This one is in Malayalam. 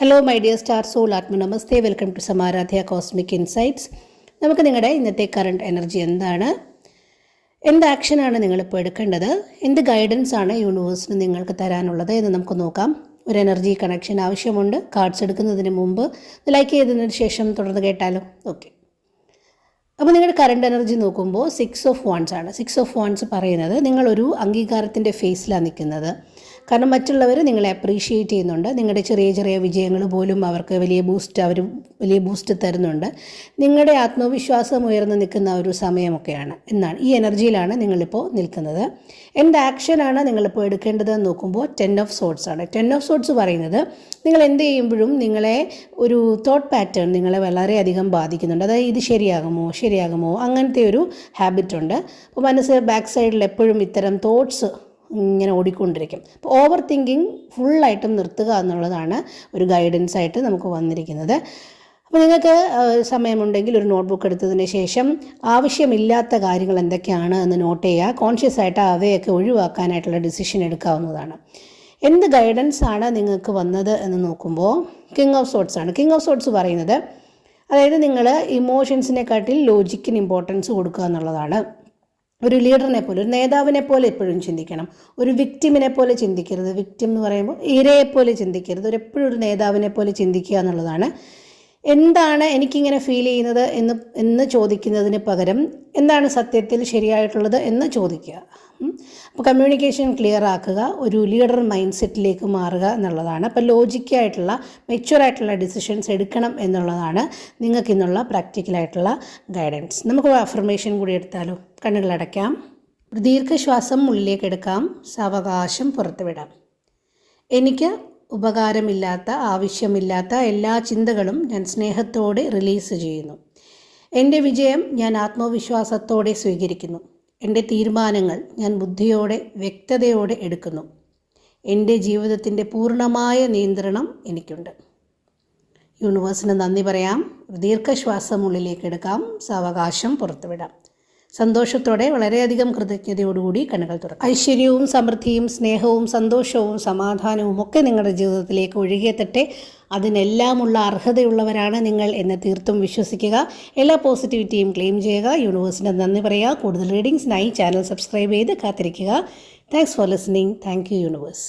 Hello my dear star soul ആത്മ namaste, welcome to Samaradhya cosmic insights. നമുക്ക് നിങ്ങളുടെ ഇന്നത്തെ കറണ്ട് എനർജി എന്താണ്, എന്ത് ആക്ഷനാണ് നിങ്ങളിപ്പോൾ എടുക്കേണ്ടത്, എന്ത് ഗൈഡൻസ് ആണ് യൂണിവേഴ്സിന് നിങ്ങൾക്ക് തരാനുള്ളത് എന്ന് നമുക്ക് നോക്കാം. ഒരു എനർജി കണക്ഷൻ ആവശ്യമുണ്ട്. കാർഡ്സ് എടുക്കുന്നതിന് മുമ്പ് ലൈക്ക് ചെയ്തതിന് ശേഷം തുടർന്ന് കേട്ടാലോ. ഓക്കെ, അപ്പോൾ നിങ്ങളുടെ കറണ്ട് എനർജി നോക്കുമ്പോൾ 6 ഓഫ് വാണ്ട്സ് ആണ്. 6 ഓഫ് വാണ്ട്സ് പറയുന്നത് നിങ്ങളൊരു അംഗീകാരത്തിൻ്റെ ഫേസിലാണ് നിൽക്കുന്നത്. കാരണം മറ്റുള്ളവർ നിങ്ങളെ അപ്രീഷിയേറ്റ് ചെയ്യുന്നുണ്ട്. നിങ്ങളുടെ ചെറിയ ചെറിയ വിജയങ്ങൾ പോലും അവർക്ക് വലിയ ബൂസ്റ്റ് തരുന്നുണ്ട്. നിങ്ങളുടെ ആത്മവിശ്വാസം ഉയർന്നു നിൽക്കുന്ന ഒരു സമയമൊക്കെയാണ് എന്നാണ്, ഈ എനർജിയിലാണ് നിങ്ങളിപ്പോൾ നിൽക്കുന്നത്. എന്ത് ആക്ഷനാണ് നിങ്ങളിപ്പോൾ എടുക്കേണ്ടതെന്ന് നോക്കുമ്പോൾ 10 ഓഫ് സോർട്സ് ആണ്. 10 ഓഫ് സോർട്സ് പറയുന്നത് നിങ്ങൾ എന്ത് ചെയ്യുമ്പോഴും നിങ്ങളെ ഒരു തോട്ട് പാറ്റേൺ നിങ്ങളെ വളരെയധികം ബാധിക്കുന്നുണ്ട്. അതായത് ഇത് ശരിയാകുമോ അങ്ങനത്തെ ഒരു ഹാബിറ്റ് ഉണ്ട്. അപ്പോൾ മനസ്സ് ബാക്ക് സൈഡിൽ എപ്പോഴും ഇത്തരം തോട്ട്സ് ഇങ്ങനെ ഓടിക്കൊണ്ടിരിക്കും. അപ്പോൾ ഓവർ തിങ്കിങ് ഫുള്ളായിട്ടും നിർത്തുക എന്നുള്ളതാണ് ഒരു ഗൈഡൻസ് ആയിട്ട് നമുക്ക് വന്നിരിക്കുന്നത്. അപ്പോൾ നിങ്ങൾക്ക് സമയമുണ്ടെങ്കിൽ ഒരു നോട്ട്ബുക്ക് എടുത്തതിന് ശേഷം ആവശ്യമില്ലാത്ത കാര്യങ്ങൾ എന്തൊക്കെയാണ് എന്ന് നോട്ട് ചെയ്യുക. കോൺഷ്യസ് ആയിട്ട് അവയൊക്കെ ഒഴിവാക്കാനായിട്ടുള്ള ഡിസിഷൻ എടുക്കാവുന്നതാണ്. എന്ത് ഗൈഡൻസ് ആണ് നിങ്ങൾക്ക് വന്നത് എന്ന് നോക്കുമ്പോൾ കിങ് ഓഫ് സോർട്സ് ആണ്. കിങ് ഓഫ് സോർട്സ് പറയുന്നത് അതായത് നിങ്ങൾ ഇമോഷൻസിനെക്കാട്ടിൽ ലോജിക്കിന് ഇമ്പോർട്ടൻസ് കൊടുക്കുക എന്നുള്ളതാണ്. ഒരു ലീഡറിനെ പോലെ, ഒരു നേതാവിനെ പോലെ എപ്പോഴും ചിന്തിക്കണം. ഒരു വിക്റ്റിമിനെ പോലെ ചിന്തിക്കരുത്. വിക്റ്റിം എന്ന് പറയുമ്പോൾ ഇരയെപ്പോലെ ചിന്തിക്കരുത്. എപ്പോഴും ഒരു നേതാവിനെ പോലെ ചിന്തിക്കുക എന്നുള്ളതാണ്. എന്താണ് എനിക്കിങ്ങനെ ഫീൽ ചെയ്യുന്നത് എന്ന് ചോദിക്കുന്നതിന് പകരം എന്താണ് സത്യത്തിൽ ശരിയായിട്ടുള്ളത് എന്ന് ചോദിക്കുക. അപ്പോൾ കമ്മ്യൂണിക്കേഷൻ ക്ലിയർ ആക്കുക, ഒരു ലീഡർ മൈൻഡ് സെറ്റിലേക്ക് മാറുക എന്നുള്ളതാണ്. അപ്പോൾ ലോജിക്കായിട്ടുള്ള മെച്യൂറായിട്ടുള്ള ഡിസിഷൻസ് എടുക്കണം എന്നുള്ളതാണ് നിങ്ങൾക്ക് ഇന്നുള്ള പ്രാക്ടിക്കലായിട്ടുള്ള ഗൈഡൻസ്. നമുക്ക് അഫർമേഷൻ കൂടി എടുത്താലോ. കണ്ണുകളടയ്ക്കാം, ദീർഘശ്വാസം ഉള്ളിലേക്ക് എടുക്കാം, സാവകാശം പുറത്തുവിടാം. എനിക്ക് ഉപകാരമില്ലാത്ത, ആവശ്യമില്ലാത്ത എല്ലാ ചിന്തകളും ഞാൻ സ്നേഹത്തോടെ റിലീസ് ചെയ്യുന്നു. എൻ്റെ വിജയം ഞാൻ ആത്മവിശ്വാസത്തോടെ സ്വീകരിക്കുന്നു. എൻ്റെ തീരുമാനങ്ങൾ ഞാൻ ബുദ്ധിയോടെ, വ്യക്തതയോടെ എടുക്കുന്നു. എൻ്റെ ജീവിതത്തിൻ്റെ പൂർണ്ണമായ നിയന്ത്രണം എനിക്കുണ്ട്. യൂണിവേഴ്സിന് നന്ദി പറയാം. ദീർഘശ്വാസം ഉള്ളിലേക്ക് എടുക്കാം, സാവകാശം പുറത്തുവിടാം. സന്തോഷത്തോടെ, വളരെയധികം കൃതജ്ഞതയോടുകൂടി കണ്ണുകൾ തുറക്കാം. ഐശ്വര്യവും സമൃദ്ധിയും സ്നേഹവും സന്തോഷവും സമാധാനവും ഒക്കെ നിങ്ങളുടെ ജീവിതത്തിലേക്ക് ഒഴുകിയെത്തട്ടെ. അതിനെല്ലാമുള്ള അർഹതയുള്ളവരാണ് നിങ്ങൾ എന്ന് തീർത്തും വിശ്വസിക്കുക. എല്ലാ പോസിറ്റിവിറ്റിയും ക്ലെയിം ചെയ്യുക. യൂണിവേഴ്സിന് നന്ദി പറയുക. കൂടുതൽ റീഡിങ്സിനായി ചാനൽ സബ്സ്ക്രൈബ് ചെയ്ത് കാത്തിരിക്കുക. Thanks for listening. Thank you universe.